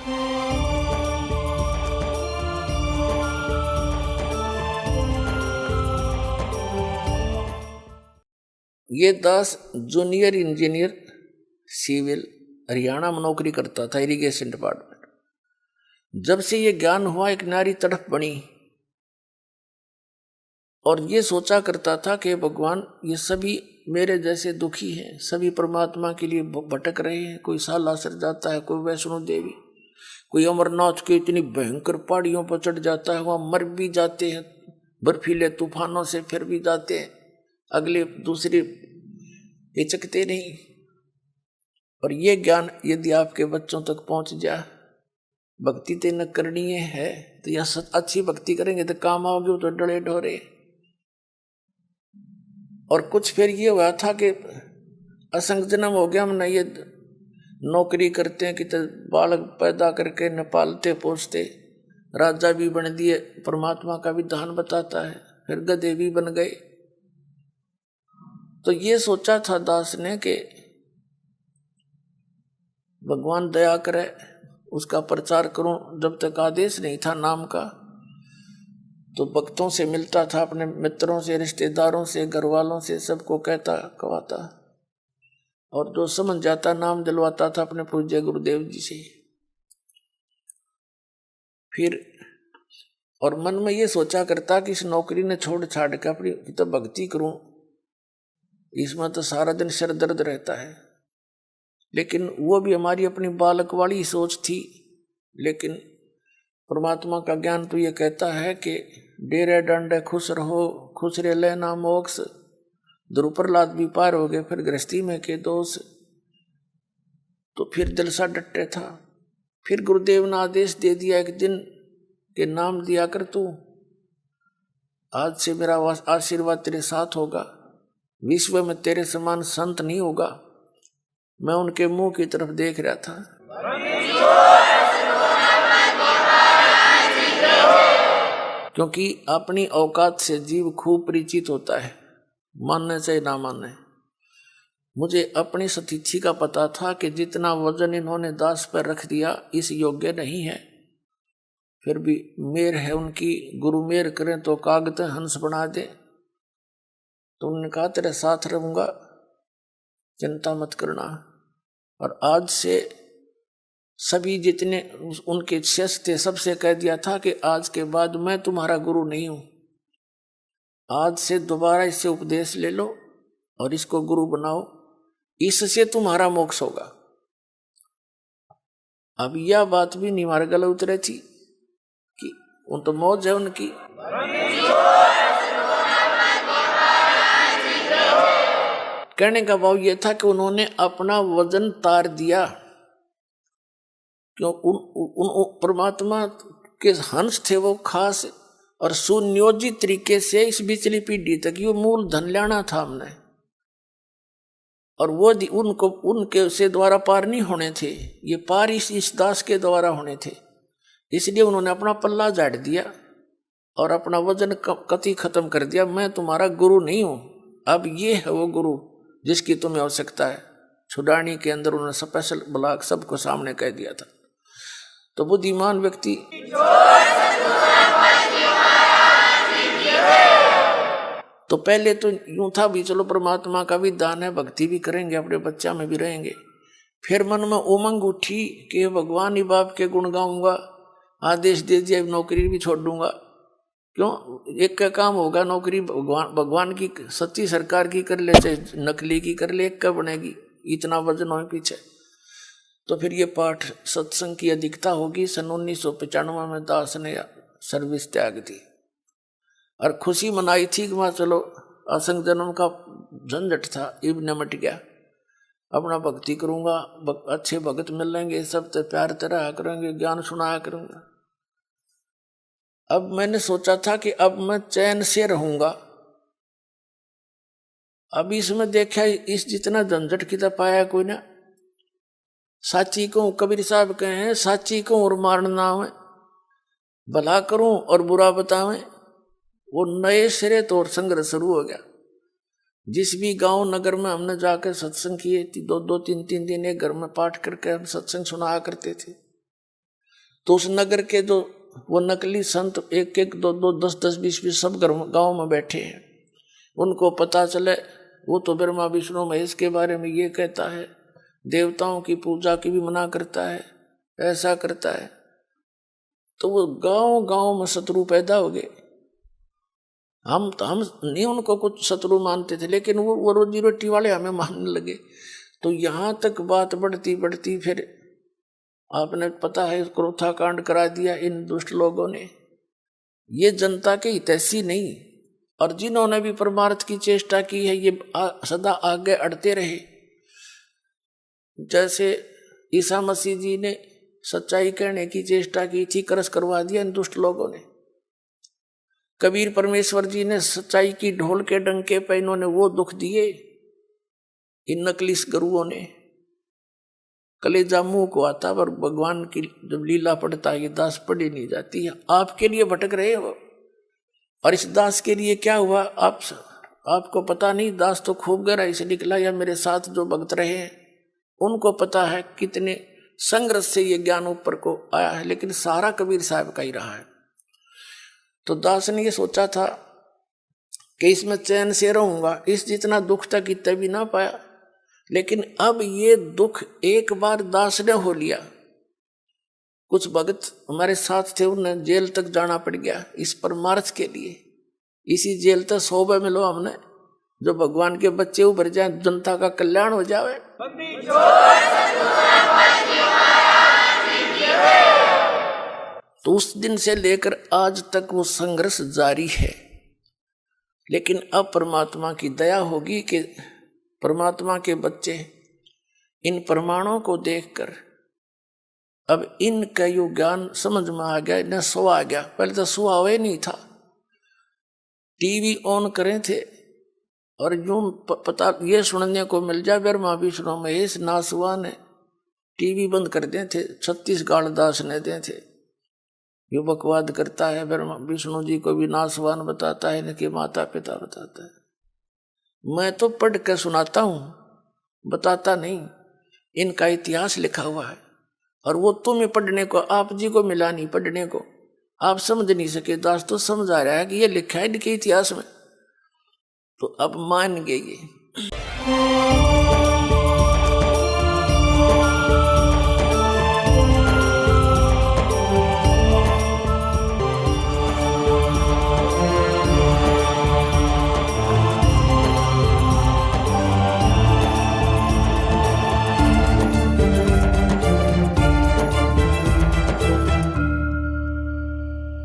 ये दास junior engineer civil Haryana में नौकरी करता था, इरिगेशन डिपार्टमेंट। जब से ये ज्ञान हुआ, एक नारी तड़प बनी और ये सोचा करता था कि भगवान ये सभी मेरे जैसे दुखी हैं, सभी परमात्मा के लिए भटक रहे हैं। कोई सालासर जाता है, कोई वैष्णो देवी, कोई अमरनाथ के इतनी भयंकर पहाड़ियों पर चढ़ जाता है, वहां मर भी जाते हैं, बर्फीले तूफानों से फिर भी जाते हैं, अगले दूसरे हिचकते नहीं। और ये ज्ञान यदि आपके बच्चों तक पहुंच जाए, भक्ति तेन करनी है तो यह अच्छी भक्ति करेंगे तो काम आओगे, तो डरे ढोरे। और कुछ फिर ये हुआ था कि असंग जन्म हो गया, हमने ये नौकरी करते हैं कि तो बालक पैदा करके न पालते पोसते, राजा भी बन दिए, परमात्मा का विधान बताता है, फिर गधे भी बन गए। तो ये सोचा था दास ने कि भगवान दया करे, उसका प्रचार करूं। जब तक आदेश नहीं था नाम का, तो भक्तों से मिलता था, अपने मित्रों से, रिश्तेदारों से, घर वालों से, सबको कहता कहवाता, और जो समझ जाता नाम दिलवाता था अपने पूज्य गुरुदेव जी से। फिर और मन में ये सोचा करता कि इस नौकरी ने छोड़ छाड़ के अपनी तो भक्ति करूं, इसमें तो सारा दिन सिर दर्द रहता है। लेकिन वो भी हमारी अपनी बालक वाली सोच थी। लेकिन परमात्मा का ज्ञान तो ये कहता है कि डेरे डंडे खुश रहो, खुश रे लेना मोक्ष। ध्रुव प्रहलाद भी पार हो गए, फिर गृहस्थी में के दोष। तो फिर दिल सा डटे था। फिर गुरुदेव ने आदेश दे दिया एक दिन के नाम दिया कर तू, आज से मेरा आशीर्वाद तेरे साथ होगा, विश्व में तेरे समान संत नहीं होगा। मैं उनके मुंह की तरफ देख रहा था। क्योंकि अपनी औकात से जीव खूब परिचित होता है, मानने चाहे ना मानने। मुझे अपनी सतीथि का पता था कि जितना वजन इन्होंने दास पर रख दिया इस योग्य नहीं है। फिर भी मेर है उनकी, गुरु मेर करें तो कागज हंस बना दे। तो उन्होंने कहा तेरे साथ रहूंगा, चिंता मत करना। और आज से सभी जितने उनके शिष्य थे सबसे कह दिया था कि आज के बाद मैं तुम्हारा गुरु नहीं हूं, आज से दोबारा इससे उपदेश ले लो और इसको गुरु बनाओ, इससे तुम्हारा मोक्ष होगा। अब यह बात भी नहीं हमारे गले उतरे थी कि उन तो मौज है उनकी। कहने का भाव यह था कि उन्होंने अपना वजन तार दिया। क्यों? उन परमात्मा के हंस थे वो खास, और सुनियोजित तरीके से इस बिचली पीढ़ी तक ये मूल धन लाना था हमने। और वो उनको उनके से द्वारा पार नहीं होने थे, ये पार इस दास के द्वारा होने थे। इसलिए उन्होंने अपना पल्ला झाड़ दिया और अपना वजन कति खत्म कर दिया। मैं तुम्हारा गुरु नहीं हूं, अब ये है वो गुरु जिसकी तुम्हें आवश्यकता है। छुड़ानी के अंदर उन्होंने स्पेशल ब्लॉक सबको सामने कह दिया था। तो बुद्धिमान व्यक्ति तो पहले तो यूं था भी चलो परमात्मा का भी दान है, भक्ति भी करेंगे, अपने बच्चा में भी रहेंगे। फिर मन में उमंग उठी कि भगवान ही बाप के गुण गाऊंगा, आदेश दे दिया नौकरी भी छोड़ दूंगा। क्यों? एक का काम होगा, नौकरी भगवान की सच्ची सरकार की कर ले चाहे नकली की कर ले, एक का बनेगी, इतना वजन हो पीछे। तो फिर ये पाठ सत्संग की अधिकता होगी। सन 1995 में दास ने सर्विस त्याग दी और खुशी मनाई थी कि वहाँ चलो असंग जन्म का झंझट था, इब निमट गया, अपना भक्ति करूंगा, अच्छे भगत मिलेंगे, सब ते प्यार तरह करेंगे, ज्ञान सुनाया करूंगा। अब मैंने सोचा था कि अब मैं चैन से रहूंगा। अब इसमें देखा इस जितना झंझट की तो पाया कोई ना। साची को कबीर साहब कहे हैं, साची को और मारना है, भला करूं और बुरा बतावें। वो नए सिरे तो और संघर्ष शुरू हो गया। जिस भी गांव नगर में हमने जाकर सत्संग किए, 2-2, 3-3 दिन एक घर में पाठ करके हम सत्संग सुनाया करते थे। तो उस नगर के जो वो नकली संत एक एक दो दो 10-10 20-20 सब गांव में बैठे हैं, उनको पता चले वो तो ब्रह्मा विष्णु महेश के बारे में ये कहता है, देवताओं की पूजा की भी मना करता है, ऐसा करता है, तो वो गांव गांव में शत्रु पैदा हो गए। हम नहीं उनको कुछ शत्रु मानते थे, लेकिन वो रोजी रोटी वाले हमें मानने लगे। तो यहां तक बात बढ़ती बढ़ती फिर आपने पता है क्रोथा कांड करा दिया इन दुष्ट लोगों ने। ये जनता के हितैषी नहीं, और जिन्होंने भी परमार्थ की चेष्टा की है ये सदा आगे अड़ते रहे। जैसे ईसा मसीह जी ने सच्चाई कहने की चेष्टा की थी, करस करवा दिया इन दुष्ट लोगों ने। कबीर परमेश्वर जी ने सच्चाई की ढोल के डंके पे इन्होंने वो दुख दिए, इन नकली गुरुओं ने। कलेजा मुंह को आता, पर भगवान की जब लीला पढ़ता है ये दास पढ़ी नहीं जाती है। आपके लिए भटक रहे हो, और इस दास के लिए क्या हुआ आपको पता नहीं। दास तो खूब गहराई से निकला, या मेरे साथ जो भक्त रहे हैं उनको पता है कितने संघर्ष से ये ज्ञान ऊपर को आया है, लेकिन सारा कबीर साहब का ही रहा है। तो दास ने ये सोचा था कि इसमें चैन से रहूंगा, इस जितना दुख तक इतना भी ना पाया, लेकिन अब ये दुख एक बार दास ने हो लिया। कुछ भगत हमारे साथ थे, उन्हें जेल तक जाना पड़ गया इस परमार्थ के लिए। इसी जेल तक 100 मिलो हमने, जो भगवान के बच्चे उभर जाए, जनता का कल्याण हो जाए। तो उस दिन से लेकर आज तक वो संघर्ष जारी है। लेकिन अब परमात्मा की दया होगी कि परमात्मा के बच्चे इन प्रमाणों को देखकर अब इनका यो ज्ञान समझ में आ गया, इन्हें सो आ गया। पहले तो सुहा हुआ नहीं था, टीवी ऑन करें थे और यूं पता ये सुनने को मिल जाए ब्रह्मा विष्णु महेश नासवान है, टीवी बंद कर दे थे। 36 गाल दास ने दे थे। यो बकवाद करता है, ब्रह्मा विष्णु जी को भी नासवान बताता है, इनके माता पिता बताता है। मैं तो पढ़ के सुनाता हूं, बताता नहीं। इनका इतिहास लिखा हुआ है, और वो तुम्हें पढ़ने को, आप जी को मिला नहीं पढ़ने को। आप समझ नहीं सके, दास तो समझ आ रहा है कि ये लिखा है इनके इतिहास में। तो अब मान गए ये।